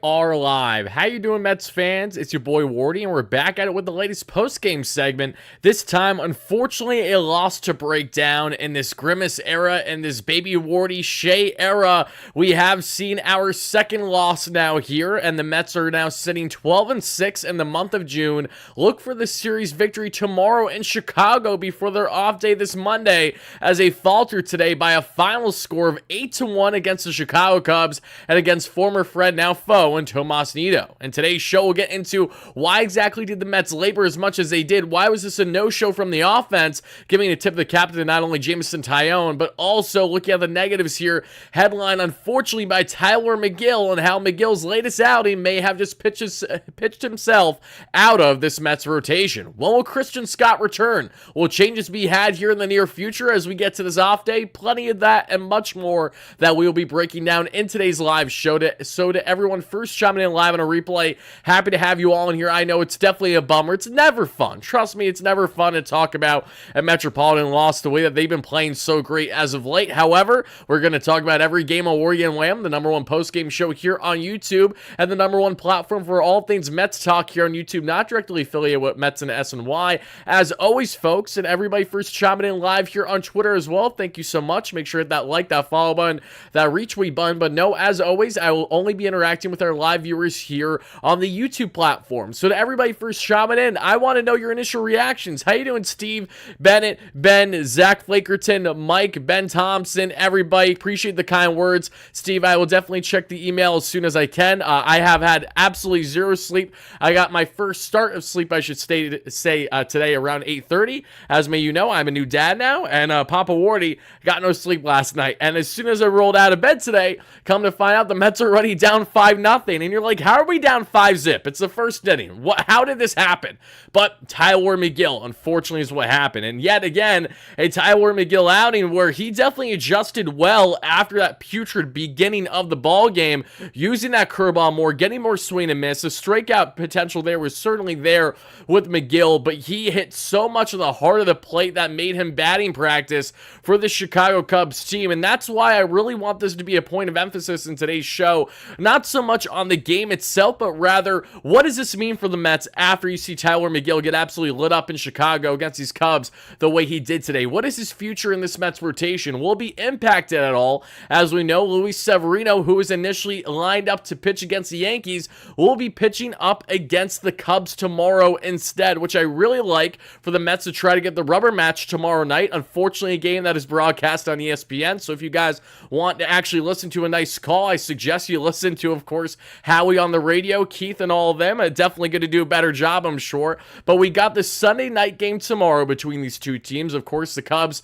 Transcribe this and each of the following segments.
Are live. How you doing, Mets fans? It's your boy Wardy, and we're back at it with the latest post-game segment. This time, unfortunately, a loss to break down in this Grimace era and this Baby Wardy Shea era. We have seen our second loss now here, and the Mets are now sitting 12-6 in the month of June. Look for the series victory tomorrow in Chicago before their off day this Monday, as they falter today by a final score of 8-1 against the Chicago Cubs and against former friend, now foe, and Tomas Nido. In today's show, we'll get into why exactly did the Mets labor as much as they did. Why was this a no-show from the offense? Giving a tip of the cap to not only Jameson Taillon, but also looking at the negatives here. Headline, unfortunately, by Tylor Megill, and how Megill's latest outing may have just pitched himself out of this Mets rotation. When will Christian Scott return? Will changes be had here in the near future as we get to this off day? Plenty of that and much more that we will be breaking down in today's live show. So to everyone first chiming in live on a replay, happy to have you all in here. I know it's definitely a bummer. It's never fun. Trust me, it's never fun to talk about a Metropolitan loss the way that they've been playing so great as of late. However, we're going to talk about every game on WardyNYM, the number one post-game show here on YouTube, and the number one platform for all things Mets talk here on YouTube, not directly affiliated with Mets and SNY. As always, folks, and everybody first chiming in live here on Twitter as well, thank you so much. Make sure to hit that like, that follow button, that retweet button. But no, as always, I will only be interacting with our live viewers here on the YouTube platform. So to everybody first chiming in, I want to know your initial reactions. How you doing, Steve, Bennett, Ben, Zach Flakerton, Mike, Ben Thompson, everybody? Appreciate the kind words. Steve, I will definitely check the email as soon as I can. I have had absolutely zero sleep. I got my first start of sleep, I should say today around 8:30. As may you know, I'm a new dad now, and Papa Wardy got no sleep last night. And as soon as I rolled out of bed today, come to find out the Mets are already down 5-0. And you're like, how are we down 5-zip? It's the first inning. How did this happen? But Tylor Megill, unfortunately, is what happened. And yet again, a Tylor Megill outing where he definitely adjusted well after that putrid beginning of the ball game, using that curveball more, getting more swing and miss. The strikeout potential there was certainly there with Megill, but he hit so much of the heart of the plate that made him batting practice for the Chicago Cubs team. And that's why I really want this to be a point of emphasis in today's show. Not so much on the game itself, but rather, what does this mean for the Mets after you see Tylor Megill get absolutely lit up in Chicago against these Cubs the way he did today? What is his future in this Mets rotation? Will be impacted at all? As we know, Luis Severino, who was initially lined up to pitch against the Yankees, will be pitching up against the Cubs tomorrow instead, which I really like for the Mets to try to get the rubber match tomorrow night. Unfortunately, a game that is broadcast on ESPN, so if you guys want to actually listen to a nice call, I suggest you listen to, of course, Howie on the radio, Keith and all of them. Definitely going to do a better job, I'm sure. But we got the Sunday night game tomorrow between these two teams. Of course, the Cubs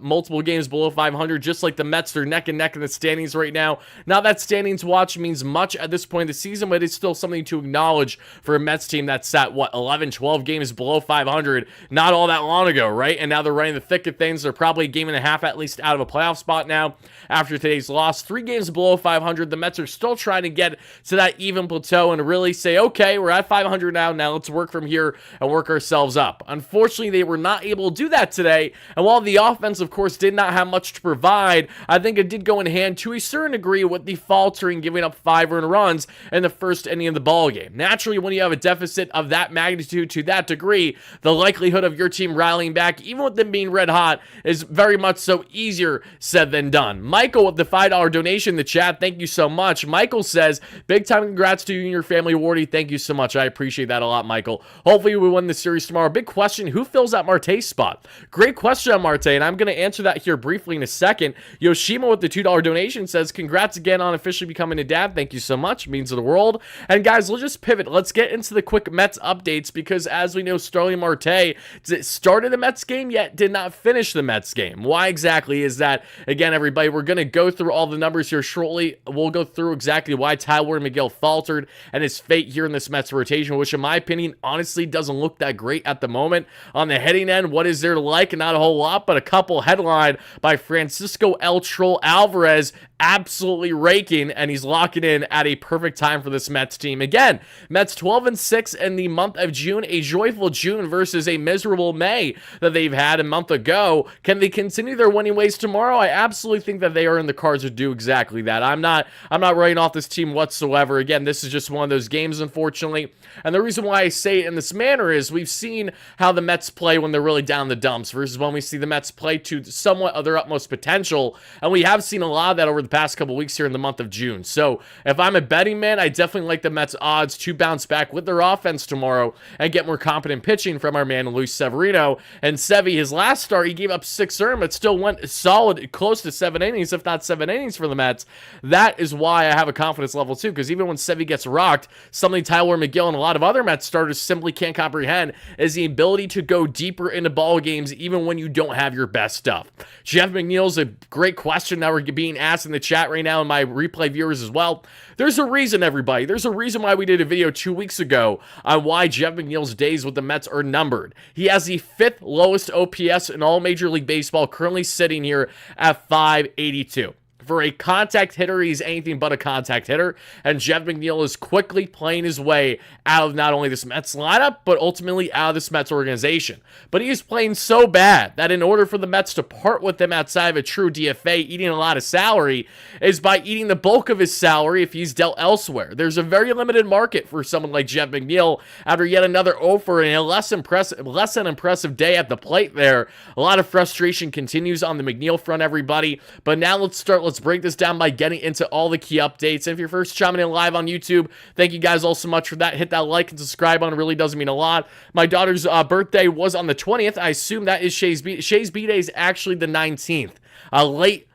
multiple games below 500, just like the Mets. They're neck and neck in the standings right now. Not that standings watch means much at this point in the season, but it's still something to acknowledge for a Mets team that's at, 11, 12 games below 500 not all that long ago, right? And now they're right in the thick of things. They're probably a game and a half at least out of a playoff spot now after today's loss. 3 games below 500. The Mets are still trying to get to that even plateau and really say, okay, we're at 500 now let's work from here and work ourselves up. Unfortunately, they were not able to do that today, and while the offense, of course, did not have much to provide, I think it did go in hand to a certain degree with the faltering, giving up 5 earned runs in the first inning of the ball game. Naturally, when you have a deficit of that magnitude to that degree, the likelihood of your team rallying back, even with them being red hot, is very much so easier said than done. Michael with the $5 donation in the chat, thank you so much. Michael says, big time congrats to you and your family, Wardy. Thank you so much. I appreciate that a lot, Michael. Hopefully we win the series tomorrow. Big question, who fills that Marte spot? Great question on Marte, and I'm going to answer that here briefly in a second. Yoshima with the $2 donation says, congrats again on officially becoming a dad. Thank you so much. It means the world. And guys, let's just pivot. Let's get into the quick Mets updates, because as we know, Starling Marte started the Mets game, yet did not finish the Mets game. Why exactly is that? Again, everybody, we're going to go through all the numbers here shortly. We'll go through exactly why Tylor Megill faltered and his fate here in this Mets rotation, which in my opinion, honestly, doesn't look that great at the moment. On the hitting end, what is there to like? Not a whole lot, but a couple. Headline by Francisco El Troll Alvarez, absolutely raking, and he's locking in at a perfect time for this Mets team. Again, Mets 12-6 in the month of June, a joyful June versus a miserable May that they've had a month ago. Can they continue their winning ways tomorrow? I absolutely think that they are in the cards to do exactly that. I'm not writing off this team whatsoever. Again, this is just one of those games, unfortunately. And the reason why I say it in this manner is we've seen how the Mets play when they're really down in the dumps versus when we see the Mets play to somewhat of their utmost potential. And we have seen a lot of that over the past couple weeks here in the month of June. So if I'm a betting man, I definitely like the Mets odds to bounce back with their offense tomorrow and get more competent pitching from our man Luis Severino. And Sevy, his last start, he gave up 6 earned, but still went solid, close to 7 innings, if not 7 innings for the Mets. That is why I have a confidence level too, because even when Sevy gets rocked, something Tylor, Megill, and a lot of other Mets starters simply can't comprehend is the ability to go deeper into ball games even when you don't have your best stuff. Jeff McNeil's a great question that we're being asked in the chat right now, and my replay viewers as well. There's a reason, everybody. There's a reason why we did a video 2 weeks ago on why Jeff McNeil's days with the Mets are numbered. He has the 5th lowest OPS in all Major League Baseball, currently sitting here at 582. For a contact hitter, he's anything but a contact hitter, and Jeff McNeil is quickly playing his way out of not only this Mets lineup, but ultimately out of this Mets organization. But he is playing so bad that in order for the Mets to part with him outside of a true DFA, eating a lot of salary, is by eating the bulk of his salary if he's dealt elsewhere. There's a very limited market for someone like Jeff McNeil after yet another offer and a less than impressive day at the plate there. A lot of frustration continues on the McNeil front, everybody. But now let's break this down by getting into all the key updates. And if you're first chiming in live on YouTube, thank you guys all so much for that. Hit that like and subscribe on. It really does mean a lot. My daughter's birthday was on the 20th. I assume that is Shay's B-Day is actually the 19th.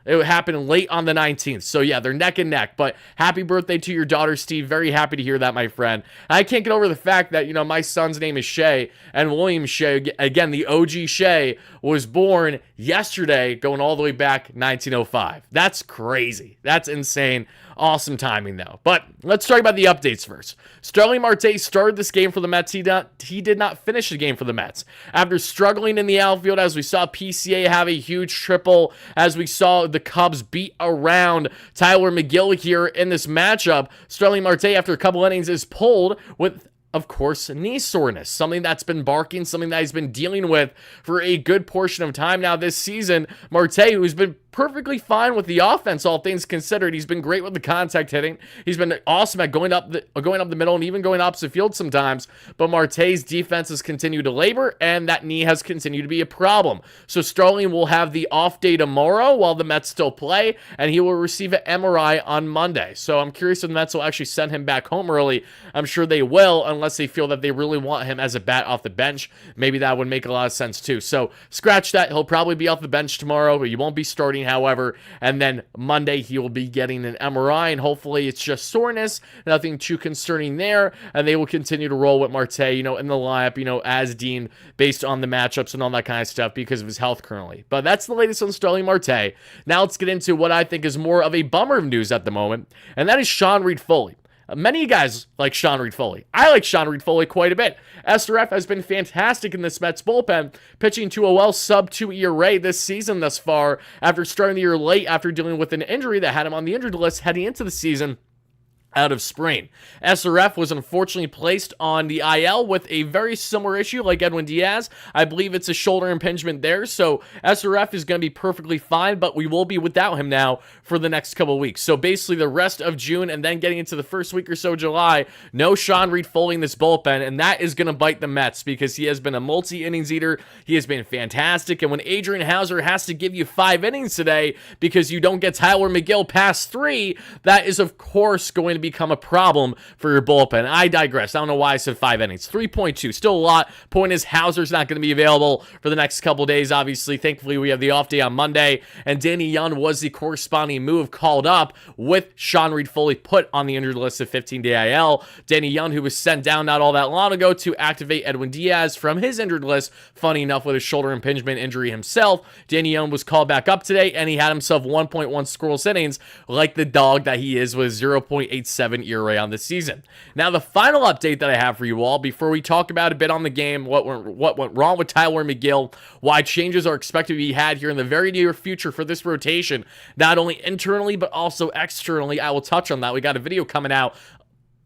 It happened late on the 19th. So yeah, they're neck and neck. But happy birthday to your daughter, Steve. Very happy to hear that, my friend. I can't get over the fact that, you know, my son's name is Shay, and William Shay, again, the OG Shay, was born yesterday, going all the way back 1905. That's crazy. That's insane. Awesome timing, though. But let's talk about the updates first. Starling Marte started this game for the Mets. He did not finish the game for the Mets. After struggling in the outfield, as we saw PCA have a huge triple, as we saw the Cubs beat around Tylor Megill here in this matchup, Starling Marte, after a couple innings, is pulled with, of course, knee soreness, something that's been barking, something that he's been dealing with for a good portion of time now this season. Marte, who's been perfectly fine with the offense, all things considered. He's been great with the contact hitting. He's been awesome at going up the middle and even going opposite field sometimes. But Marte's defense has continued to labor, and that knee has continued to be a problem. So Starling will have the off day tomorrow while the Mets still play, and he will receive an MRI on Monday. So I'm curious if the Mets will actually send him back home early. I'm sure they will, unless they feel that they really want him as a bat off the bench. Maybe that would make a lot of sense too. So scratch that. He'll probably be off the bench tomorrow, but he won't be starting, however, and then Monday he will be getting an MRI, and hopefully it's just soreness, nothing too concerning there, and they will continue to roll with Marte, in the lineup, as deemed based on the matchups and all that kind of stuff because of his health currently. But that's the latest on Starling Marte. Now let's get into what I think is more of a bummer of news at the moment, and that is Sean Reed-Foley. Many guys like Sean Reed-Foley. I like Sean Reed-Foley quite a bit. SRF has been fantastic in this Mets bullpen, pitching to a well sub-2 ERA this season thus far after starting the year late after dealing with an injury that had him on the injured list heading into the season out of spring. SRF was unfortunately placed on the IL with a very similar issue like Edwin Diaz. I believe it's a shoulder impingement there, so SRF is going to be perfectly fine, but we will be without him now for the next couple of weeks. So basically the rest of June and then getting into the first week or so July, no Sean Reed-Foley in this bullpen, and that is going to bite the Mets because he has been a multi-innings eater. He has been fantastic, and when Adrian Hauser has to give you 5 innings today because you don't get Tylor Megill past 3, that is of course going to become a problem for your bullpen. I digress. I don't know why I said 5 innings. 3.2, still a lot. Point is, Hauser's not going to be available for the next couple days, obviously. Thankfully, we have the off day on Monday, and Danny Young was the corresponding move called up with Sean Reed-Foley put on the injured list of 15-day IL. Danny Young, who was sent down not all that long ago to activate Edwin Diaz from his injured list, funny enough, with a shoulder impingement injury himself. Danny Young was called back up today, and he had himself 1.1 scoreless innings, like the dog that he is, with 0.87 ERA on the season. Now, the final update that I have for you all before we talk about a bit on the game, what went wrong with Tylor Megill, why changes are expected to be had here in the very near future for this rotation, not only internally but also externally. I will touch on that. We got a video coming out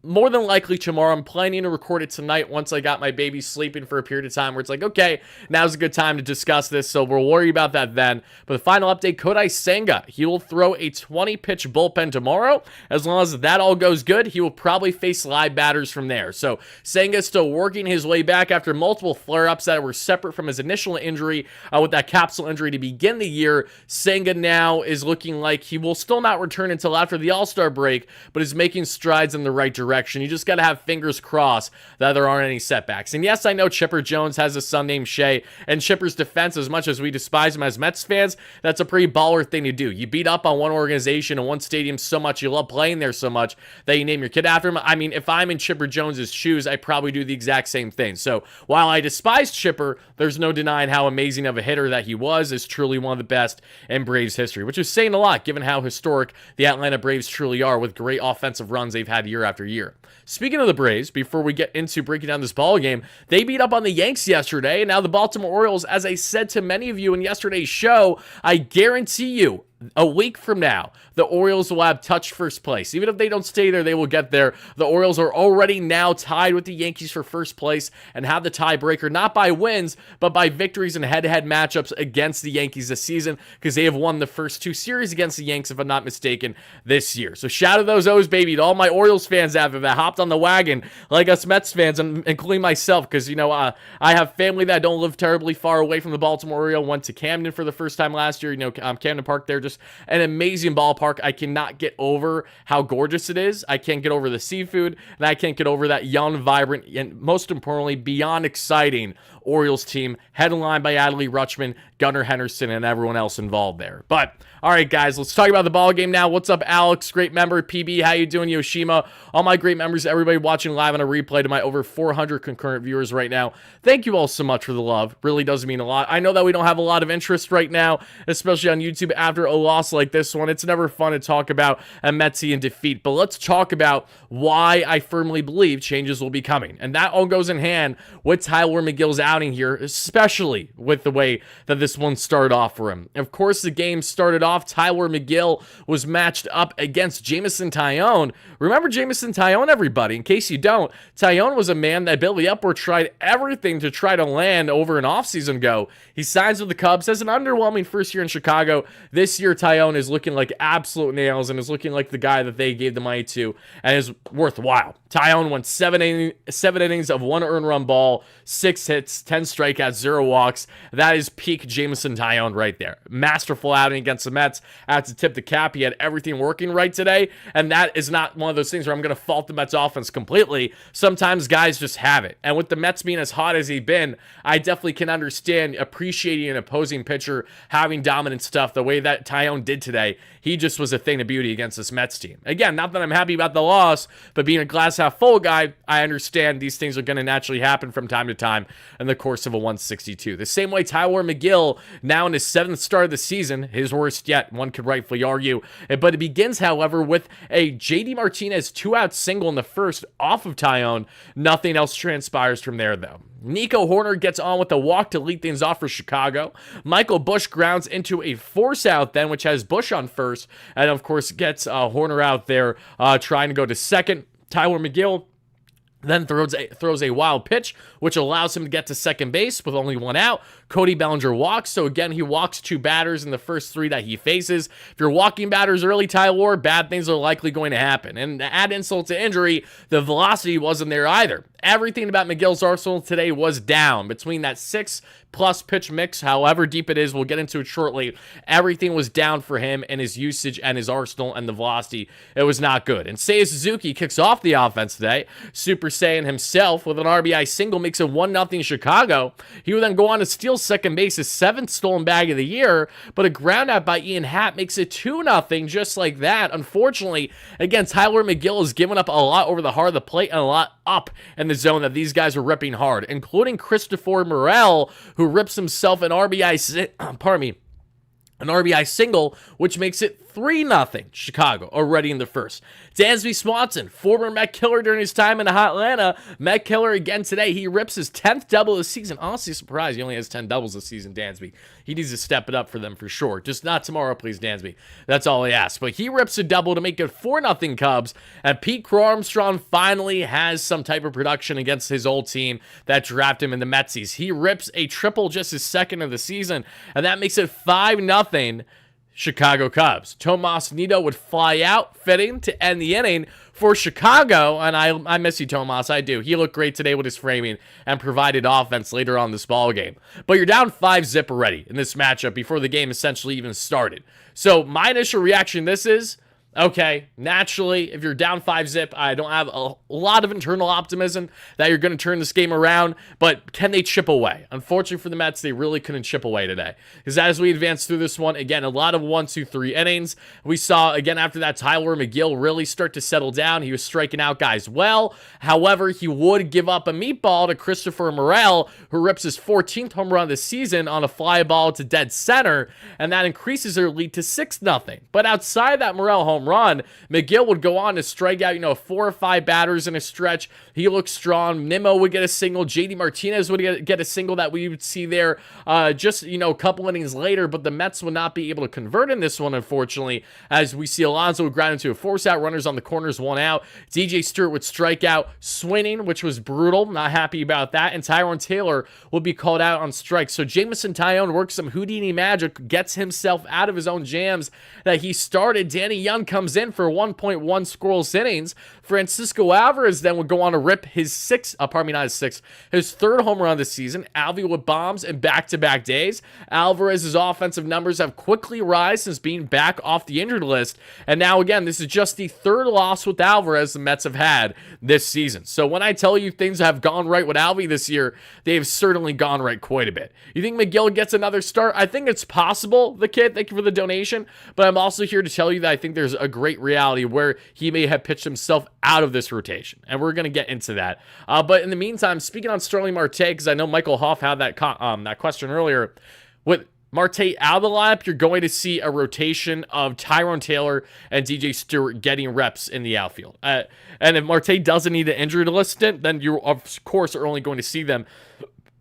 more than likely tomorrow. I'm planning to record it tonight once I got my baby sleeping for a period of time where it's like, okay, now's a good time to discuss this, so we'll worry about that then. But the final update, Kodai Senga, he will throw a 20-pitch bullpen tomorrow. As long as that all goes good, he will probably face live batters from there. So Senga is still working his way back after multiple flare-ups that were separate from his initial injury with that capsule injury to begin the year. Senga now is looking like he will still not return until after the All-Star break, but is making strides in the right direction. You just got to have fingers crossed that there aren't any setbacks. And yes, I know Chipper Jones has a son named Shea, and Chipper's defense, as much as we despise him as Mets fans, that's a pretty baller thing to do. You beat up on one organization and one stadium so much, you love playing there so much that you name your kid after him. I mean, if I'm in Chipper Jones's shoes, I probably do the exact same thing. So while I despise Chipper, there's no denying how amazing of a hitter that he was. Is truly one of the best in Braves history, which is saying a lot given how historic the Atlanta Braves truly are with great offensive runs they've had year after year. Speaking of the Braves, before we get into breaking down this ball game, they beat up on the Yanks yesterday, and now the Baltimore Orioles, as I said to many of you in yesterday's show, I guarantee you, a week from now, the Orioles will have touched first place. Even if they don't stay there, they will get there. The Orioles are already now tied with the Yankees for first place and have the tiebreaker, not by wins, but by victories in head-to-head matchups against the Yankees this season, because they have won the first two series against the Yanks, if I'm not mistaken, this year. So shout out those O's, baby, to all my Orioles fans out there that hopped on the wagon, like us Mets fans, and including myself, because, you know, I have family that don't live terribly far away from the Baltimore Orioles. Went to Camden for the first time last year. You know, Camden Park there, just an amazing ballpark. I cannot get over how gorgeous it is. I can't get over the seafood, and I can't get over that young, vibrant, and most importantly, beyond exciting Orioles team, headlined by Adley Rutschman, Gunnar Henderson, and everyone else involved there. But all right, guys, let's talk about the ball game now. What's up, Alex? Great member. PB, how you doing? Yoshima, all my great members, everybody watching live on a replay, to my over 400 concurrent viewers right now. Thank you all so much for the love. Really does mean a lot. I know that we don't have a lot of interest right now, especially on YouTube after a loss like this one. It's never fun to talk about a Metsian defeat, but let's talk about why I firmly believe changes will be coming. And that all goes in hand with Tylor Megill's outing here, especially with the way that this one started off for him. Of course, the game started off, Tylor Megill was matched up against Jameson Taillon. Remember Jameson Taillon, everybody? In case you don't, Taillon was a man that Billy Upward tried everything to try to land over an offseason ago. He signs with the Cubs, has an underwhelming first year in Chicago. This year, Taillon is looking like absolute nails and is looking like the guy that they gave the money to and is worthwhile. Taillon went seven innings of 1 earned run ball, 6 hits, 10 strikeouts, 0 walks. That is peak Jameson Taillon right there. Masterful outing against the Mets. I have to tip the cap. He had everything working right today, and that is not one of those things where I'm going to fault the Mets offense completely. Sometimes guys just have it, and with the Mets being as hot as he's been, I definitely can understand appreciating an opposing pitcher having dominant stuff the way that Taillon did today. He just was a thing of beauty against this Mets team. Again, not that I'm happy about the loss, but being a glass half full guy, I understand these things are going to naturally happen from time to time in the course of a 162. The same way Tylor Megill, now in his 7th start of the season, his worst yet, one could rightfully argue. But it begins, however, with a JD Martinez 2-out single in the first off of Taillon. Nothing else transpires from there, though. Nico Hoerner gets on with a walk to lead things off for Chicago. Michael Busch grounds into a force out then, which has Busch on first, and of course gets Hoerner out there trying to go to second. Tylor Megill then throws a wild pitch, which allows him to get to second base with only 1 out. Cody Bellinger walks, so again, he walks 2 batters in the first 3 that he faces. If you're walking batters early, Tylor, bad things are likely going to happen. And to add insult to injury, the velocity wasn't there either. Everything about Megill's arsenal today was down. Between that 6+ pitch mix, however deep it is, we'll get into it shortly, everything was down for him and his usage and his arsenal and the velocity. It was not good. And Seiya Suzuki kicks off the offense today. Super Saiyan himself with an RBI single makes it 1-0 Chicago. He would then go on to steal second base, his 7th stolen bag of the year, but a ground out by Ian Happ makes it 2-0 just like that. Unfortunately, again, Tylor Megill has given up a lot over the heart of the plate and a lot up in the zone that these guys are ripping hard, including Christopher Morel, who rips himself an RBI single, which makes it 3-0 Chicago already in the first. Dansby Swanson, former Met Killer during his time in Atlanta. Met Killer again today. He rips his 10th double of the season. Honestly surprised he only has 10 doubles this season, Dansby. He needs to step it up for them for sure. Just not tomorrow, please, Dansby. That's all I ask. But he rips a double to make it 4-0 Cubs. And Pete Crow Armstrong finally has some type of production against his old team that drafted him in the Metsies. He rips a triple, just his second of the season. And that makes it 5-0 Chicago Cubs. Tomas Nido would fly out, fitting to end the inning for Chicago, and I miss you, Tomas. I do. He looked great today with his framing and provided offense later on this ball game. But you're down 5-0 already in this matchup before the game essentially even started. So my initial reaction to this is, okay, naturally, if you're down 5-0, I don't have a lot of internal optimism that you're going to turn this game around, but can they chip away? Unfortunately for the Mets, they really couldn't chip away today. Because as we advance through this one, again, a lot of 1, 2, 3 innings. We saw, again, after that, Tylor Megill really start to settle down. He was striking out guys well. However, he would give up a meatball to Christopher Morel, who rips his 14th home run this season on a fly ball to dead center, and that increases their lead to 6-0. But outside that Morel home run, Megill would go on to strike out, 4 or 5 batters in a stretch. He looked strong. Nimmo would get a single. JD Martinez would get a single that we would see there just, a couple innings later, but the Mets would not be able to convert in this one, unfortunately, as we see Alonso would ground into a force out, runners on the corners, 1 out. DJ Stewart would strike out swinging, which was brutal. Not happy about that. And Tyrone Taylor would be called out on strikes. So Jameson Taillon works some Houdini magic, gets himself out of his own jams that he started. Danny Young comes in for 1.1 scoreless innings. Francisco Alvarez then would go on to rip his his third home run this season. Alvy with bombs in back-to-back days. Alvarez's offensive numbers have quickly rise since being back off the injured list. And now again, this is just the third loss with Alvarez the Mets have had this season. So when I tell you things have gone right with Alvy this year, they have certainly gone right quite a bit. You think Megill gets another start? I think it's possible, the kid. Thank you for the donation. But I'm also here to tell you that I think there's a great reality where he may have pitched himself out of this rotation, and we're going to get into that. But in the meantime, speaking on Starling Marte, because I know Michael Hoff had that question earlier, with Marte out of the lineup, you're going to see a rotation of Tyrone Taylor and DJ Stewart getting reps in the outfield. And if Marte doesn't need an injured list, then you, of course, are only going to see them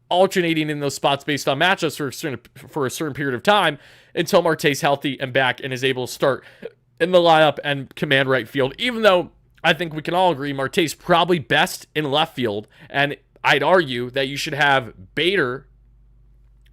alternating in those spots based on matchups for a certain period of time until Marte's healthy and back and is able to start in the lineup and command right field, even though I think we can all agree Marte's probably best in left field, and I'd argue that you should have Bader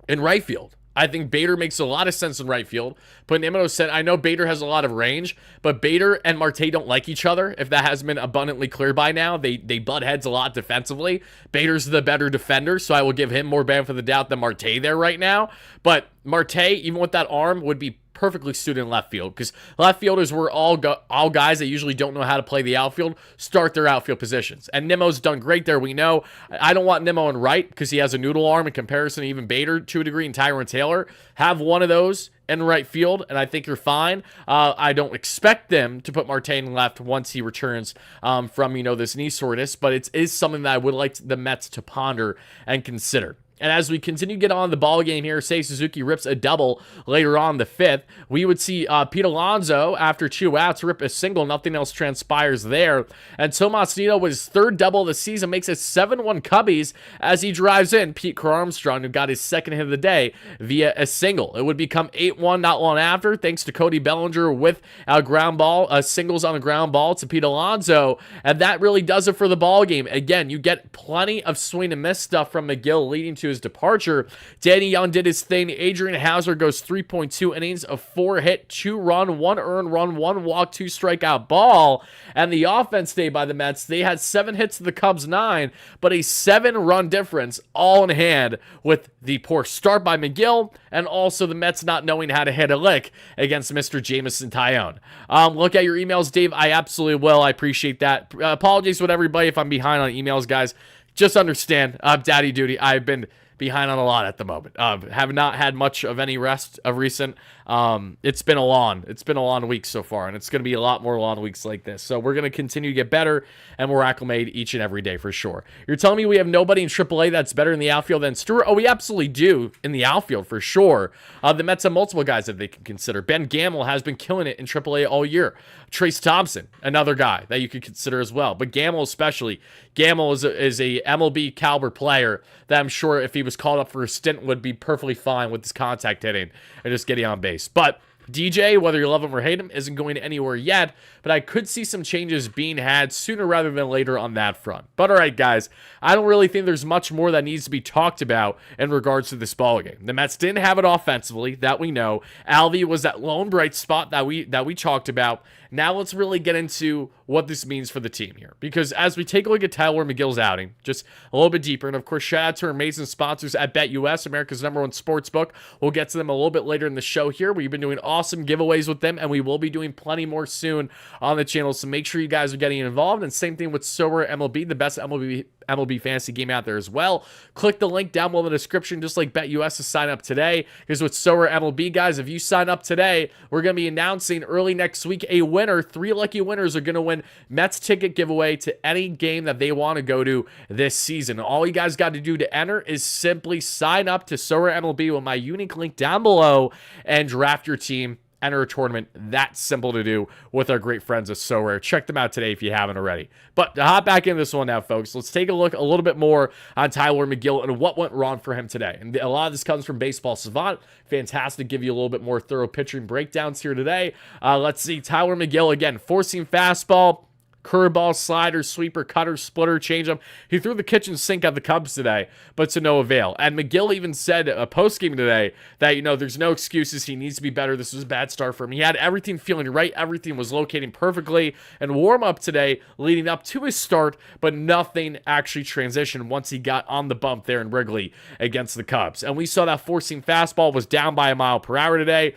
in right field. I think Bader makes a lot of sense in right field. But Nimmo said, I know Bader has a lot of range, but Bader and Marte don't like each other. If that has been abundantly clear by now, they butt heads a lot defensively. Bader's the better defender, so I will give him more benefit of the doubt than Marte there right now. But Marte, even with that arm, would be perfectly suited in left field, because left fielders were all guys that usually don't know how to play the outfield start their outfield positions, and Nimmo's done great there. We know I don't want Nimmo in right because he has a noodle arm in comparison to even Bader to a degree, and Tyrone Taylor. Have one of those in right field, and I think you're fine. I don't expect them to put Marte in left once he returns from this knee soreness, but it is something that I would like the Mets to ponder and consider. And as we continue to get on the ball game here, Seiya Suzuki rips a double later on the 5th. We would see Pete Alonso, after 2 outs, rip a single. Nothing else transpires there. And Tomas Nido with his 3rd double of the season makes it 7-1 Cubbies as he drives in Pete Crow Armstrong, who got his 2nd hit of the day via a single. It would become 8-1 not long after, thanks to Cody Bellinger with a ground ball, singles on a ground ball to Pete Alonso. And that really does it for the ball game. Again, you get plenty of swing and miss stuff from Megill leading to his departure. Danny Young did his thing. Adrian Hauser goes 3.2 innings of 4 hit, 2 run, 1 earned run, 1 walk, 2 strikeout ball. And the offense day by the Mets, they had 7 hits to the Cubs 9, but a 7-run difference all in hand with the poor start by Megill and also the Mets not knowing how to hit a lick against Mr. Jameson Taillon. Look at your emails, Dave. I absolutely will. I appreciate that. Apologies with everybody if I'm behind on emails, guys. Just understand, daddy duty. I've been behind on a lot at the moment. Have not had much of any rest of recent. It's been a long week so far, and it's going to be a lot more long weeks like this. So we're going to continue to get better, and we're acclimated each and every day for sure. You're telling me we have nobody in AAA that's better in the outfield than Stewart? Oh, we absolutely do in the outfield for sure. The Mets have multiple guys that they can consider. Ben Gamel has been killing it in AAA all year. Trace Thompson, another guy that you could consider as well. But Gamel especially. Gamel is a MLB caliber player that I'm sure if he was called up for a stint would be perfectly fine with his contact hitting and just getting on base. But DJ, whether you love him or hate him, isn't going anywhere yet, but I could see some changes being had sooner rather than later on that front. But all right, guys, I don't really think there's much more that needs to be talked about in regards to this ballgame. The Mets didn't have it offensively, that we know. Alvy was that lone bright spot that we talked about. Now let's really get into what this means for the team here. Because as we take a look at Tylor Megill's outing, just a little bit deeper, and of course, shout out to our amazing sponsors at BetUS, America's #1 sports book. We'll get to them a little bit later in the show here. We've been doing awesome giveaways with them, and we will be doing plenty more soon on the channel. So make sure you guys are getting involved. And same thing with Sorare MLB, the best MLB fantasy game out there as well. Click the link down below in the description, just like BetUS, to sign up today. Because with Sorare MLB, guys, if you sign up today, we're going to be announcing early next week a winner. 3 lucky winners are going to win Mets ticket giveaway to any game that they want to go to this season. All you guys got to do to enter is simply sign up to Sorare MLB with my unique link down below and draft your team. Enter a tournament. That's simple to do with our great friends at Sorare. Check them out today if you haven't already. But to hop back into this one now, folks, let's take a look a little bit more on Tylor Megill and what went wrong for him today. And a lot of this comes from Baseball Savant. Fantastic. Give you a little bit more thorough pitching breakdowns here today. Let's see. Tylor Megill, again, four-seam fastball, curveball, slider, sweeper, cutter, splitter, changeup. He threw the kitchen sink at the Cubs today, but to no avail. And Megill even said a postgame today that, there's no excuses. He needs to be better. This was a bad start for him. He had everything feeling right. Everything was locating perfectly. And warm-up today leading up to his start, but nothing actually transitioned once he got on the bump there in Wrigley against the Cubs. And we saw that four-seam fastball was down by a mile per hour today.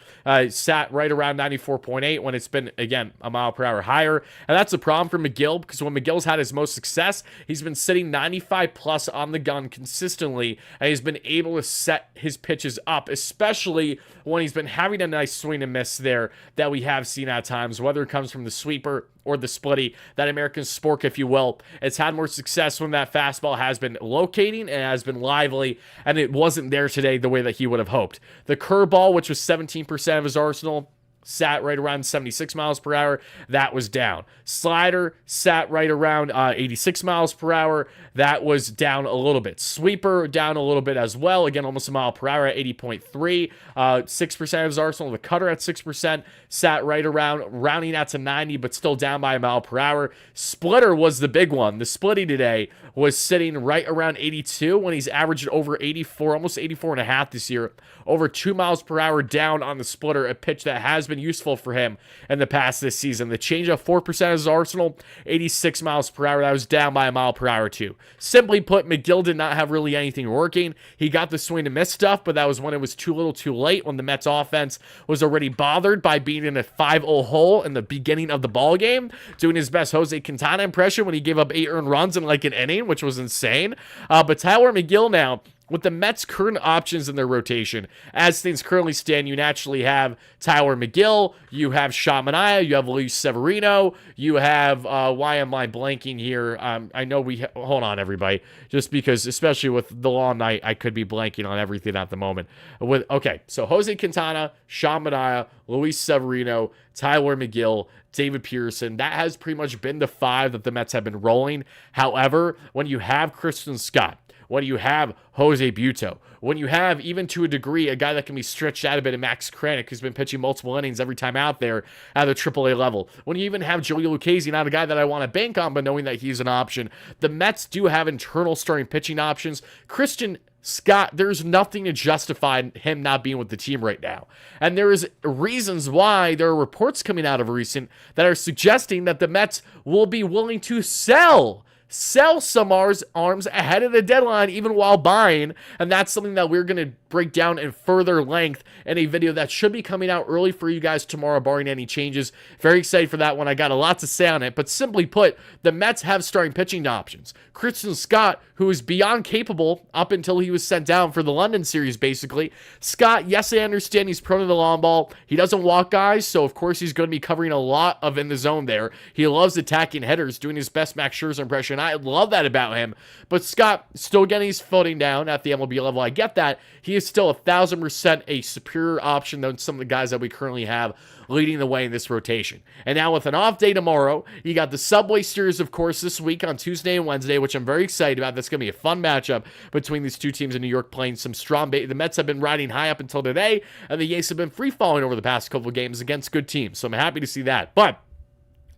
Sat right around 94.8 when it's been, again, a mile per hour higher. And that's a problem for Megill, because when Megill's had his most success, he's been sitting 95 plus on the gun consistently, and he's been able to set his pitches up, especially when he's been having a nice swing and miss there that we have seen at times, whether it comes from the sweeper or the splitty, that American spork, if you will. It's had more success when that fastball has been locating and has been lively, and it wasn't there today the way that he would have hoped. The curveball, which was 17% of his arsenal, sat right around 76 miles per hour. That was down. Slider sat right around 86 miles per hour. That was down a little bit. Sweeper down a little bit as well. Again, almost a mile per hour at 80.3. 6% of his arsenal. The cutter at 6% sat right around, rounding out to 90, but still down by a mile per hour. Splitter was the big one. The splitty today was sitting right around 82 when he's averaged over 84, almost 84 and a half this year. Over 2 miles per hour down on the splitter, a pitch that has been useful for him in the past this season. The changeup, 4% of his arsenal, 86 miles per hour. That was down by a mile per hour too. Simply put, Megill did not have really anything working. He got the swing and miss stuff, but that was when it was too little too late, when the Mets offense was already bothered by being in a 5-0 hole in the beginning of the ball game, doing his best Jose Quintana impression when he gave up 8 earned runs in like an inning, which was insane. But Tylor Megill now, with the Mets' current options in their rotation, as things currently stand, you naturally have Tylor Megill, you have Sean Manaea, you have Luis Severino, you have, why am I blanking here? I know hold on, everybody, just because, especially with the long night, I could be blanking on everything at the moment. Okay, so Jose Quintana, Sean Manaea, Luis Severino, Tylor Megill, David Pearson. That has pretty much been the 5 that the Mets have been rolling. However, when you have Christian Scott, when you have Jose Buto, when you have, even to a degree, a guy that can be stretched out a bit, Max Kranick, who's been pitching multiple innings every time out there at the AAA level, when you even have Joey Lucchesi, not a guy that I want to bank on, but knowing that he's an option, the Mets do have internal starting pitching options. Christian Scott, there's nothing to justify him not being with the team right now. And there is reasons why there are reports coming out of recent that are suggesting that the Mets will be willing to sell some arms ahead of the deadline, even while buying. And that's something that we're going to break down in further length in a video that should be coming out early for you guys tomorrow, barring any changes. Very excited for that one. I got a lot to say on it, but simply put, the Mets have starting pitching options. Christian Scott, who is beyond capable up until he was sent down for the London series, basically. Scott, yes, I understand he's prone to the long ball. He doesn't walk guys, so of course he's going to be covering a lot of in the zone there. He loves attacking hitters, doing his best Max Scherzer impression. I love that about him, but Scott still getting his footing down at the MLB level. I get that. He is still 1,000% a superior option than some of the guys that we currently have leading the way in this rotation. And now with an off day tomorrow, you got the Subway Series, of course, this week on Tuesday and Wednesday, which I'm very excited about. That's going to be a fun matchup between these two teams in New York playing some strong bait. The Mets have been riding high up until today, and the Yankees have been free-falling over the past couple of games against good teams. So I'm happy to see that. But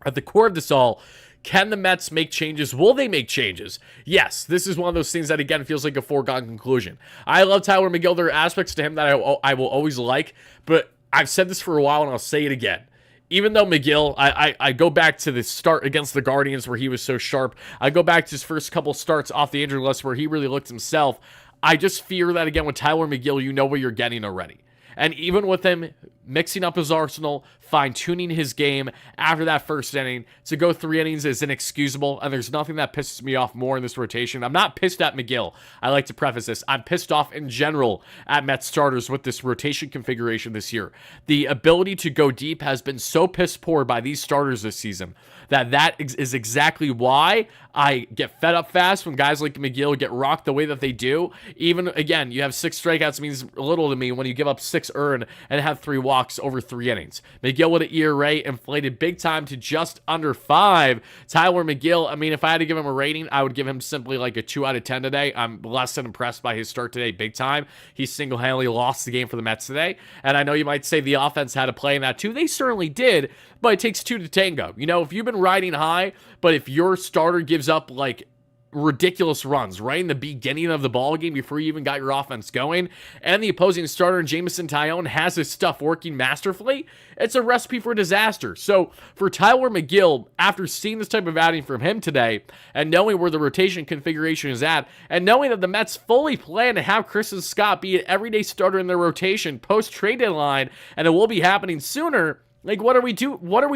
at the core of this all, can the Mets make changes? Will they make changes? Yes, this is one of those things that, again, feels like a foregone conclusion. I love Tylor Megill. There are aspects to him that I will always like, but I've said this for a while, and I'll say it again. Even though Megill, I go back to the start against the Guardians where he was so sharp. I go back to his first couple starts off the injury list where he really looked himself. I just fear that, again, with Tylor Megill, you know what you're getting already. And even with him mixing up his arsenal, fine-tuning his game after that first inning, to go 3 innings is inexcusable, and there's nothing that pisses me off more in this rotation. I'm not pissed at Megill. I like to preface this. I'm pissed off in general at Mets starters with this rotation configuration this year. The ability to go deep has been so piss-poor by these starters this season that is exactly why I get fed up fast when guys like Megill get rocked the way that they do. Even, again, you have 6 strikeouts means little to me when you give up 6 earned and have 3 walks over 3 innings. Megill with an ERA inflated big time to just under 5. Tylor Megill, I mean, if I had to give him a rating, I would give him simply like a 2 out of 10 today. I'm less than impressed by his start today big time. He single-handedly lost the game for the Mets today. And I know you might say the offense had a play in that too. They certainly did, but it takes 2 to tango. You know, if you've been riding high, but if your starter gives up like ridiculous runs right in the beginning of the ball game before you even got your offense going, and the opposing starter, Jameson Taillon, has his stuff working masterfully, it's a recipe for disaster. So for Tylor Megill, after seeing this type of outing from him today, and knowing where the rotation configuration is at, and knowing that the Mets fully plan to have Christian Scott be an everyday starter in their rotation post-trade deadline, and it will be happening sooner, like, what are we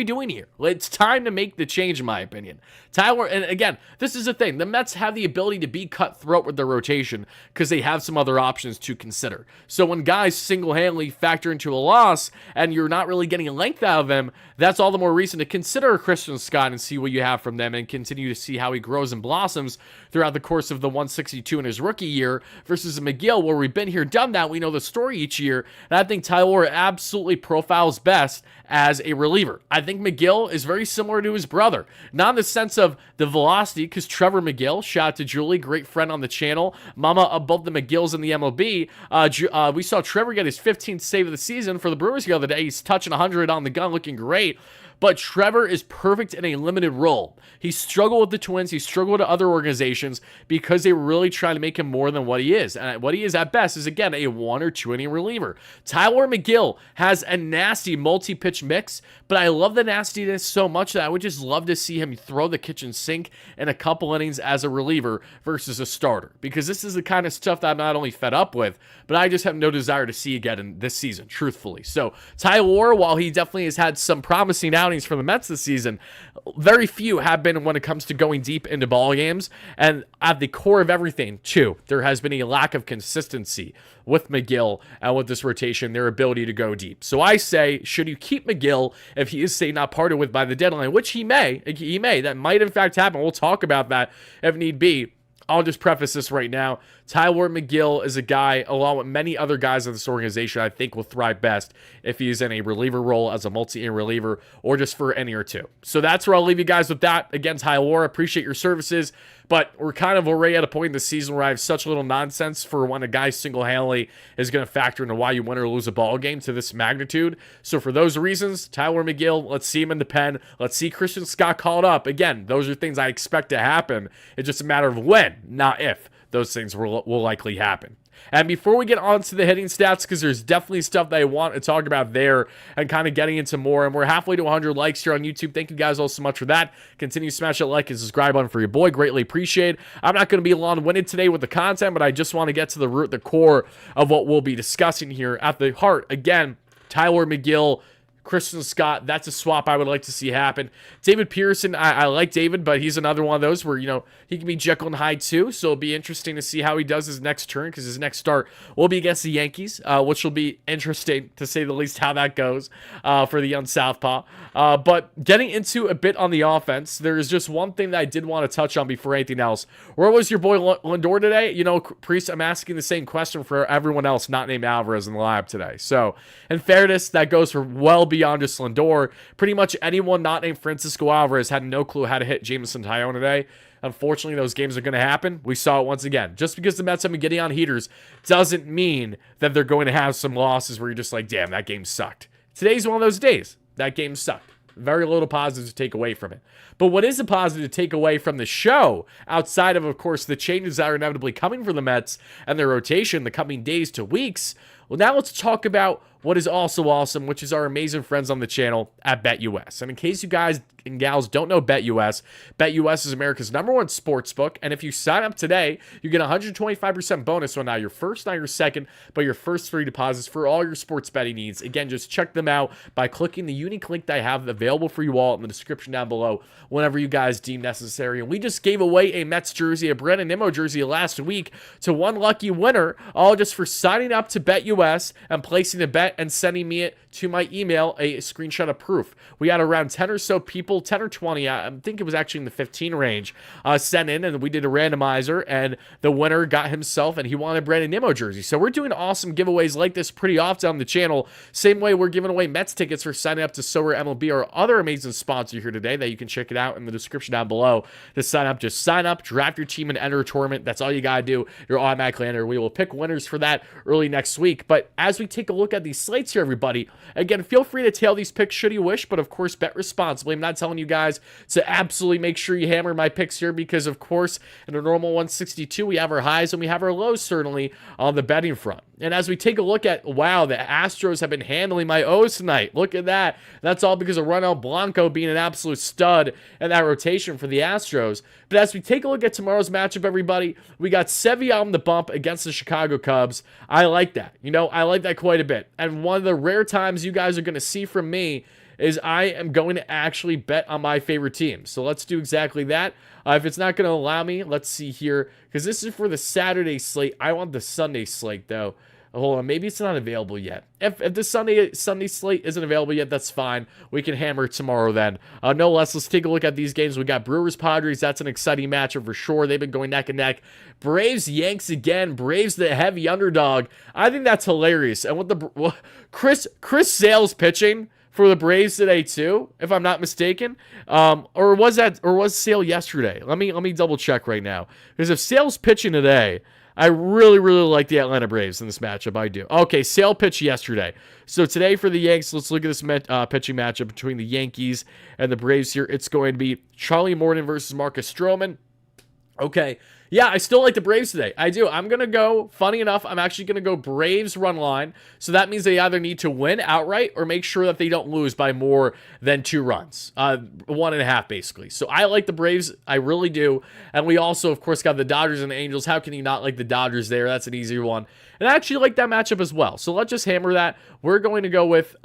doing here? It's time to make the change, in my opinion. Tylor, and again, this is the thing. The Mets have the ability to be cutthroat with their rotation because they have some other options to consider. So when guys single-handedly factor into a loss and you're not really getting length out of them, that's all the more reason to consider Christian Scott and see what you have from them and continue to see how he grows and blossoms throughout the course of the 162 in his rookie year versus a Megill where we've been here, done that. We know the story each year, and I think Tylor absolutely profiles best as a reliever. I think Megill is very similar to his brother, not in the sense of the velocity, because Trevor Megill, shout out to Julie, great friend on the channel, mama of both the Megills in the MLB. We saw Trevor get his 15th save of the season for the Brewers the other day. He's touching 100 on the gun, looking great. But Trevor is perfect in a limited role. He struggled with the Twins. He struggled at other organizations because they were really trying to make him more than what he is. And what he is at best is, again, a 1 or 2 inning reliever. Tylor Megill has a nasty multi-pitch mix, but I love the nastiness so much that I would just love to see him throw the kitchen sink in a couple innings as a reliever versus a starter. Because this is the kind of stuff that I'm not only fed up with, but I just have no desire to see again in this season, truthfully. So Tylor, while he definitely has had some promising outings for the Mets this season, very few have been when it comes to going deep into ball games. And at the core of everything, too, there has been a lack of consistency with Megill and with this rotation, their ability to go deep. So I say, should you keep Megill if he is, say, not parted with by the deadline, which he may, that might in fact happen. We'll talk about that if need be. I'll just preface this right now. Tylor Megill is a guy, along with many other guys in this organization, I think will thrive best if he's in a reliever role as a multi-inning reliever or just for an inning or two. So that's where I'll leave you guys with that. Again, Tylor, appreciate your services, but we're kind of already at a point in the season where I have such little nonsense for when a guy single-handedly is going to factor into why you win or lose a ball game to this magnitude. So for those reasons, Tylor Megill, let's see him in the pen. Let's see Christian Scott called up. Again, those are things I expect to happen. It's just a matter of when, not if, those things will likely happen. And before we get on to the hitting stats, because there's definitely stuff that I want to talk about there and kind of getting into more, and we're halfway to 100 likes here on YouTube. Thank you guys all so much for that. Continue to smash that like and subscribe button for your boy. Greatly appreciate it. I'm not going to be long-winded today with the content, but I just want to get to the root, the core of what we'll be discussing here. At the heart, again, Tylor, Megill, Christian Scott, that's a swap I would like to see happen. David Pearson, I like David, but he's another one of those where, you know, he can be Jekyll and Hyde too, so it'll be interesting to see how he does his next turn, because his next start will be against the Yankees, which will be interesting, to say the least, how that goes for the young southpaw. But getting into a bit on the offense, there is just one thing that I did want to touch on before anything else. Where was your boy Lindor today? You know, Priest, I'm asking the same question for everyone else not named Alvarez in the lab today. So, in fairness, that goes for well beyond just Lindor. Pretty much anyone not named Francisco Alvarez had no clue how to hit Jameson Taillon today. Unfortunately, those games are going to happen. We saw it once again. Just because the Mets have been getting on heaters doesn't mean that they're going to have some losses where you're just like, damn, that game sucked. Today's one of those days. That game sucked. Very little positive to take away from it. But what is a positive to take away from the show, outside of course, the changes that are inevitably coming for the Mets and their rotation the coming days to weeks? Well, now let's talk about what is also awesome, which is our amazing friends on the channel at BetUS. And in case you guys and gals don't know BetUS, BetUS is America's #1 sports book. And if you sign up today, you get a 125% bonus on not your first, not your second, but your first 3 deposits for all your sports betting needs. Again, just check them out by clicking the unique link that I have available for you all in the description down below whenever you guys deem necessary. And we just gave away a Mets jersey, a WardyNYM jersey last week to one lucky winner, all just for signing up to BetUS and placing a bet and sending me it to my email, a screenshot of proof. We had around 10 or so people, 10 or 20, I think it was actually in the 15 range, sent in, and we did a randomizer, and the winner got himself, and he wanted a WardyNYM jersey. So we're doing awesome giveaways like this pretty often on the channel. Same way we're giving away Mets tickets for signing up to Sober MLB, our other amazing sponsor here today that you can check it out in the description down below to sign up. Just sign up, draft your team, and enter a tournament. That's all you got to do. You're automatically entered. We will pick winners for that early next week. But as we take a look at these slates here, everybody, again, feel free to tail these picks should you wish, but of course, bet responsibly. I'm not telling you guys to absolutely make sure you hammer my picks here because, of course, in a normal 162, we have our highs and we have our lows, certainly, on the betting front. And as we take a look at, wow, the Astros have been handling my O's tonight. Look at that. That's all because of Ronald Blanco being an absolute stud in that rotation for the Astros. But as we take a look at tomorrow's matchup, everybody, we got Sevilla on the bump against the Chicago Cubs. I like that. You know, I like that quite a bit. And one of the rare times you guys are going to see from me is I am going to actually bet on my favorite team. So let's do exactly that. If it's not going to allow me, let's see here. Because this is for the Saturday slate. I want the Sunday slate, though. Hold on, maybe it's not available yet. If the Sunday slate isn't available yet, that's fine. We can hammer it tomorrow then. No less, let's take a look at these games. We got Brewers-Padres. That's an exciting matchup for sure. They've been going neck and neck. Braves-Yanks again. Braves the heavy underdog. I think that's hilarious. And with the Chris Sale's pitching for the Braves today too, if I'm not mistaken. Or was Sale yesterday? Let me double check right now. Because if Sale's pitching today, I really, really like the Atlanta Braves in this matchup. I do. Okay, Sale pitched yesterday. So today for the Yanks, let's look at this pitching matchup between the Yankees and the Braves here. It's going to be Charlie Morton versus Marcus Stroman. Okay. Yeah, I still like the Braves today. I do. I'm going to go, funny enough, I'm actually going to go Braves run line. So that means they either need to win outright or make sure that they don't lose by more than 2 runs. 1.5, basically. So I like the Braves. I really do. And we also, of course, got the Dodgers and the Angels. How can you not like the Dodgers there? That's an easier one. And I actually like that matchup as well. So let's just hammer that. We're going to go with,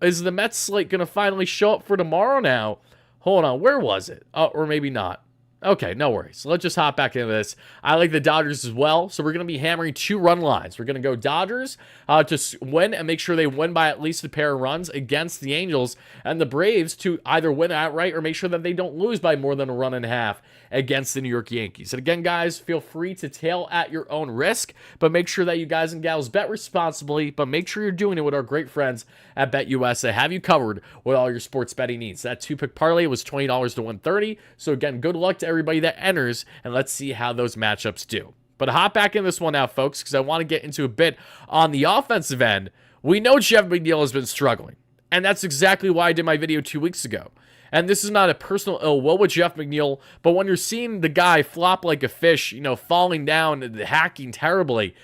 is the Mets slate going to finally show up for tomorrow now? Hold on. Where was it? Or maybe not. Okay, no worries. So let's just hop back into this. I like the Dodgers as well. So we're going to be hammering 2 run lines. We're going to go Dodgers to win and make sure they win by at least a pair of runs against the Angels. And the Braves to either win outright or make sure that they don't lose by more than 1.5 against the New York Yankees. And again, guys, feel free to tail at your own risk. But make sure that you guys and gals bet responsibly. But make sure you're doing it with our great friends at BetUS. They have you covered with all your sports betting needs. That 2-pick parlay was $20 to $130. So again, good luck to everybody that enters, and let's see how those matchups do. But hop back in this one now, folks, because I want to get into a bit on the offensive end. We know Jeff Megill has been struggling, and that's exactly why I did my video 2 weeks ago. And this is not a personal ill will with Jeff Megill, but when you're seeing the guy flop like a fish, falling down and hacking terribly,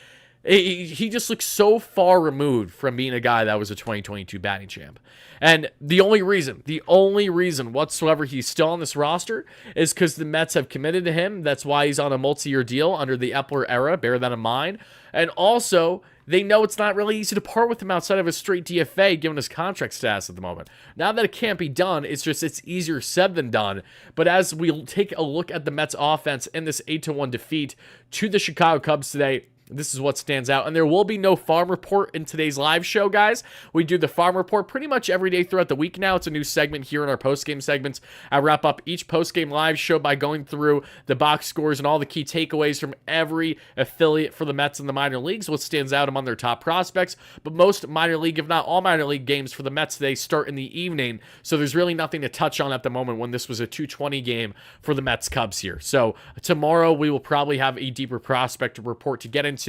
He just looks so far removed from being a guy that was a 2022 batting champ. And the only reason whatsoever he's still on this roster is because the Mets have committed to him. That's why he's on a multi-year deal under the Epler era. Bear that in mind. And also, they know it's not really easy to part with him outside of a straight DFA given his contract status at the moment. Now that it can't be done, it's easier said than done. But as we take a look at the Mets offense in this 8-1 defeat to the Chicago Cubs today, this is what stands out. And there will be no farm report in today's live show, guys. We do the farm report pretty much every day throughout the week now. It's a new segment here in our post-game segments. I wrap up each post-game live show by going through the box scores and all the key takeaways from every affiliate for the Mets in the minor leagues, what stands out among their top prospects. But most minor league, if not all minor league games for the Mets today start in the evening. So there's really nothing to touch on at the moment when this was a 2:20 game for the Mets-Cubs here. So tomorrow we will probably have a deeper prospect report to get into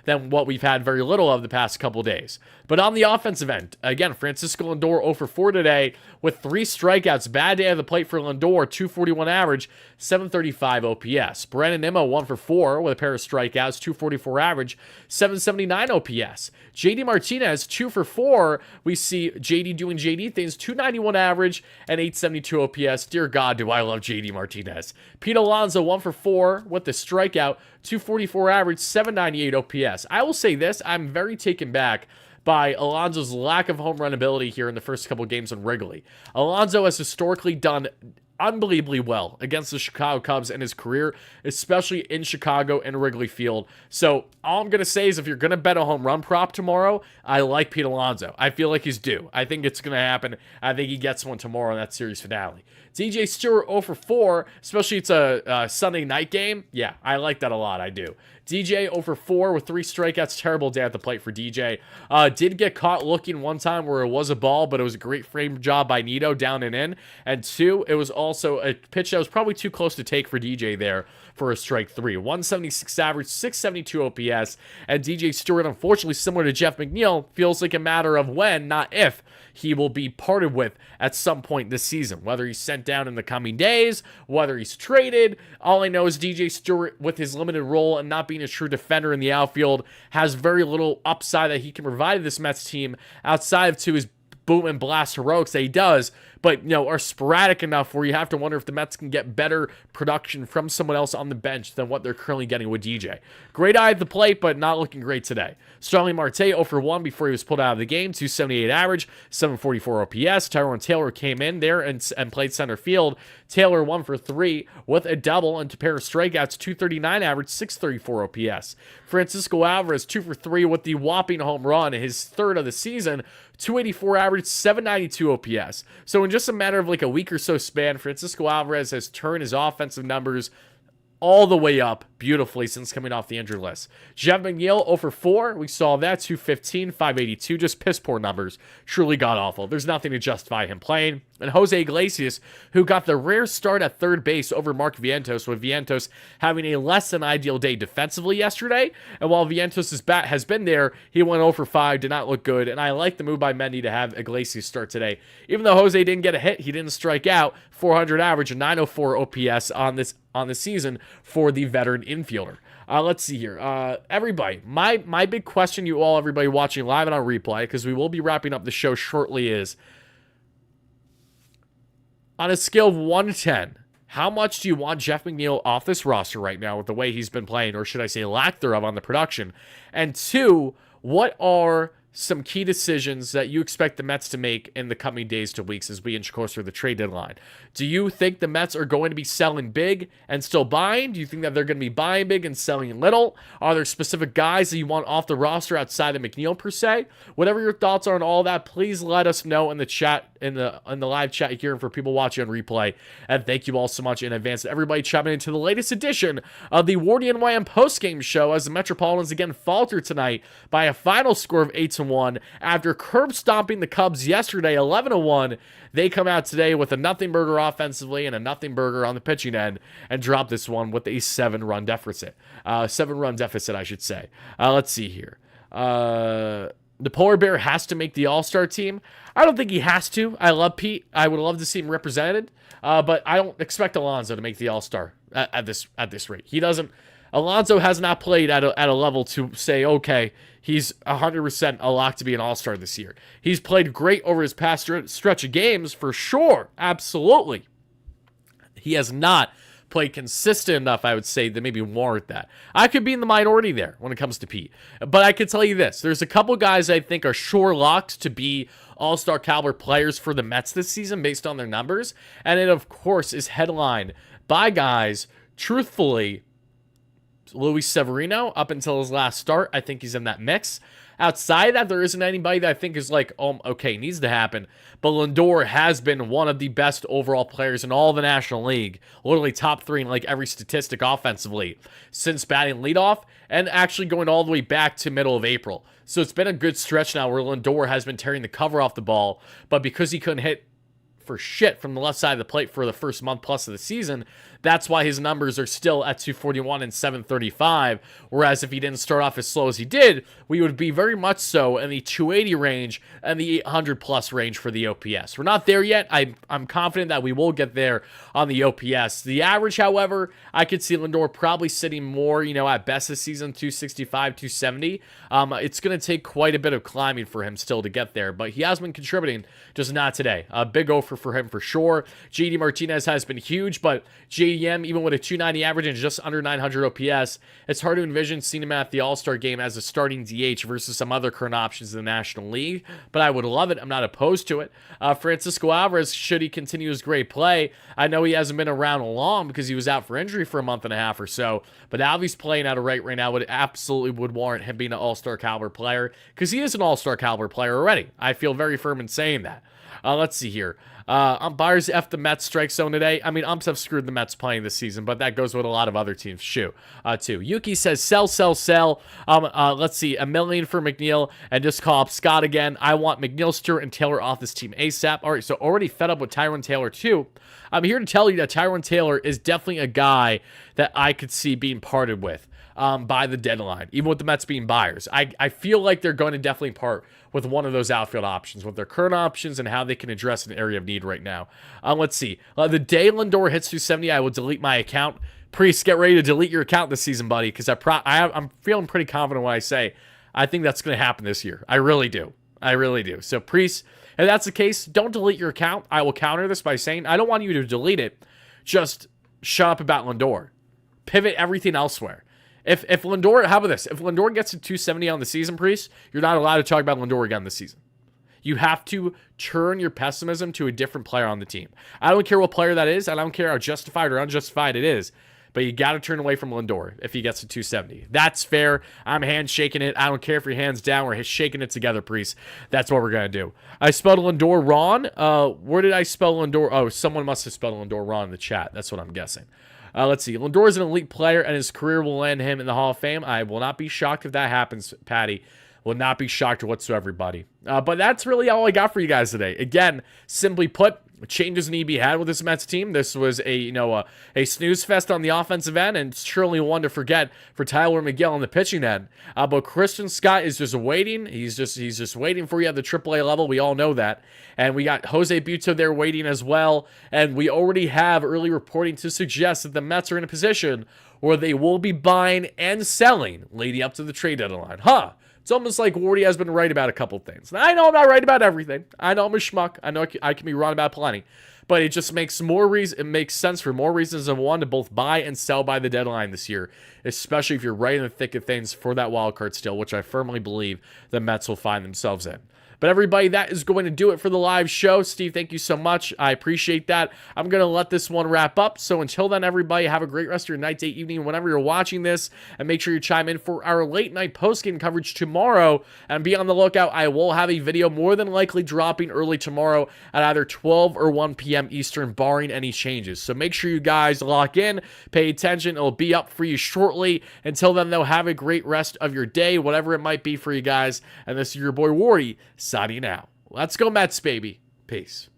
than what we've had very little of the past couple days. But on the offensive end, again, Francisco Lindor 0 for 4 today with 3 strikeouts. Bad day at the plate for Lindor, 241 average, 735 OPS. Brandon Nimmo 1 for 4 with a pair of strikeouts, 244 average, 779 OPS. JD Martinez 2 for 4. We see JD doing JD things, 291 average and 872 OPS. Dear God, do I love JD Martinez. Pete Alonso 1 for 4 with the strikeout, 244 average, 798 OPS. I will say this, I'm very taken back by Alonso's lack of home run ability here in the first couple games on Wrigley. Alonso has historically done unbelievably well against the Chicago Cubs in his career, especially in Chicago and Wrigley Field. So all I'm going to say is if you're going to bet a home run prop tomorrow, I like Pete Alonso. I feel like he's due. I think it's going to happen. I think he gets one tomorrow in that series finale. DJ Stewart 0 for 4, especially it's a Sunday night game. Yeah, I like that a lot. I do. DJ 0 for 4 with 3 strikeouts. Terrible day at the plate for DJ. Did get caught looking one time where it was a ball, but it was a great frame job by Nito down and in. And 2, it was also a pitch that was probably too close to take for DJ there for a strike 3. 176 average, 672 OPS. And DJ Stewart, unfortunately, similar to Jeff McNeil, feels like a matter of when, not if, he will be parted with at some point this season. Whether he's sent down in the coming days, whether he's traded. All I know is DJ Stewart, with his limited role and not being a true defender in the outfield, has very little upside that he can provide to this Mets team outside of to his boom and blast heroics that he does, but, are sporadic enough where you have to wonder if the Mets can get better production from someone else on the bench than what they're currently getting with DJ. Great eye at the plate, but not looking great today. Starling Marte 0 for 1 before he was pulled out of the game, 278 average, 744 OPS. Tylor came in there and played center field. Taylor 1 for 3 with a double and a pair of strikeouts, 239 average, 634 OPS. Francisco Alvarez 2 for 3 with the whopping home run, his third of the season, 284 average, 792 OPS. So in just a matter of like a week or so span, Francisco Alvarez has turned his offensive numbers all the way up beautifully since coming off the injury list. Jeff McNeil 0 for 4. We saw that, 215, 582. Just piss poor numbers. Truly god-awful. There's nothing to justify him playing. And Jose Iglesias, who got the rare start at third base over Mark Vientos, with Vientos having a less than ideal day defensively yesterday. And while Vientos' bat has been there, he went 0 for 5, did not look good. And I like the move by Mendy to have Iglesias start today. Even though Jose didn't get a hit, he didn't strike out. 400 average and 904 OPS on the season for the veteran infielder. Let's see here. Everybody, my big question you all, everybody watching live and on replay, because we will be wrapping up the show shortly, is on a scale of 1 to 10, how much do you want Jeff McNeil off this roster right now with the way he's been playing, or should I say lack thereof on the production? And 2, what are some key decisions that you expect the Mets to make in the coming days to weeks as we inch closer to the trade deadline? Do you think the Mets are going to be selling big and still buying? Do you think that they're going to be buying big and selling little? Are there specific guys that you want off the roster outside of McNeil per se? Whatever your thoughts are on all that, please let us know in the chat, in the live chat here, and for people watching on replay. And thank you all so much in advance to everybody chiming into the latest edition of the WardyNYM postgame show, as the Metropolitans again faltered tonight by a final score of 8-1 after curb stomping the Cubs yesterday 11-1. They come out today with a nothing burger offensively and a nothing burger on the pitching end and drop this one with a 7-run deficit. 7-run deficit, I should say. Let's see here. The Polar Bear has to make the All-Star team. I don't think he has to. I love Pete. I would love to see him represented. But I don't expect Alonso to make the All-Star at this rate. He doesn't. Alonso has not played at a level to say, okay, he's 100% a lock to be an all-star this year. He's played great over his past stretch of games, for sure. Absolutely. He has not played consistent enough, I would say, to maybe warrant that. I could be in the minority there when it comes to Pete. But I can tell you this. There's a couple guys I think are sure locked to be all-star caliber players for the Mets this season based on their numbers. And it, of course, is headlined by guys, truthfully, Luis Severino, up until his last start, I think he's in that mix. Outside of that, there isn't anybody that I think is like, oh, okay, needs to happen. But Lindor has been one of the best overall players in all the National League. Literally top 3 in like every statistic offensively since batting leadoff and actually going all the way back to middle of April. So it's been a good stretch now where Lindor has been tearing the cover off the ball. But because he couldn't hit for shit from the left side of the plate for the first month plus of the season, that's why his numbers are still at 241 and 735, whereas if he didn't start off as slow as he did, we would be very much so in the 280 range and the 800 plus range for the OPS. We're not there yet. I'm confident that we will get there on the OPS. The average, however, I could see Lindor probably sitting more, at best this season, 265, 270. It's going to take quite a bit of climbing for him still to get there, but he has been contributing, just not today. A big offer for him for sure. JD Martinez has been huge, but JDM, even with a 290 average and just under 900 OPS, it's hard to envision seeing him at the All-Star game as a starting DH versus some other current options in the National League, but I would love it. I'm not opposed to it. Francisco Alvarez, should he continue his great play, I know he hasn't been around long because he was out for injury for a month and a half or so, but Alvy's playing at a rate right now would warrant him being an All-Star caliber player, because he is an All-Star caliber player already. I feel very firm in saying that. Let's see here. Buyers F the Mets strike zone today. I mean, umps have screwed the Mets playing this season, but that goes with a lot of other teams, too. Yuki says, sell, sell, sell. Let's see, $1 million for Megill, and just call up Scott again. I want Megill, Stewart, and Taylor off this team ASAP. All right, so already fed up with Tyrone Taylor, too. I'm here to tell you that Tyrone Taylor is definitely a guy that I could see being parted with by the deadline, even with the Mets being buyers. I feel like they're going to definitely part with one of those outfield options, with their current options and how they can address an area of need right now. Let's see. The day Lindor hits 270, I will delete my account. Priest, get ready to delete your account this season, buddy, because I'm feeling pretty confident when I say I think that's going to happen this year. I really do. I really do. So, Priest, if that's the case, don't delete your account. I will counter this by saying I don't want you to delete it. Just shut up about Lindor. Pivot everything elsewhere. If Lindor, how about this? If Lindor gets to 270 on the season, Priest, you're not allowed to talk about Lindor again this season. You have to turn your pessimism to a different player on the team. I don't care what player that is. I don't care how justified or unjustified it is. But you got to turn away from Lindor if he gets to 270. That's fair. I'm handshaking it. I don't care if your hand's down. We're shaking it together, Priest. That's what we're going to do. I spelled Lindor wrong. Where did I spell Lindor? Oh, someone must have spelled Lindor wrong in the chat. That's what I'm guessing. Let's see. Lindor is an elite player, and his career will land him in the Hall of Fame. I will not be shocked if that happens, Patty. Will not be shocked whatsoever, buddy. But that's really all I got for you guys today. Again, simply put, changes need to be had with this Mets team. This was a snooze fest on the offensive end, and surely one to forget for Tylor Megill on the pitching end. But Christian Scott is just waiting. He's just waiting for you at the AAA level. We all know that. And we got Jose Buto there waiting as well. And we already have early reporting to suggest that the Mets are in a position where they will be buying and selling leading up to the trade deadline. It's almost like Wardy has been right about a couple things. Now, I know I'm not right about everything. I know I'm a schmuck. I know I can be wrong about plenty. But it just makes it makes sense for more reasons than one to both buy and sell by the deadline this year, especially if you're right in the thick of things for that wild card still, which I firmly believe the Mets will find themselves in. But everybody, that is going to do it for the live show. Steve, thank you so much. I appreciate that. I'm going to let this one wrap up. So until then, everybody, have a great rest of your night, day, evening, whenever you're watching this. And make sure you chime in for our late night post-game coverage tomorrow. And be on the lookout. I will have a video more than likely dropping early tomorrow at either 12 or 1 p.m. Eastern, barring any changes. So make sure you guys lock in, pay attention. It'll be up for you shortly. Until then, though, have a great rest of your day, whatever it might be for you guys. And this is your boy, Wardy, signing out. Let's go Mets, baby. Peace.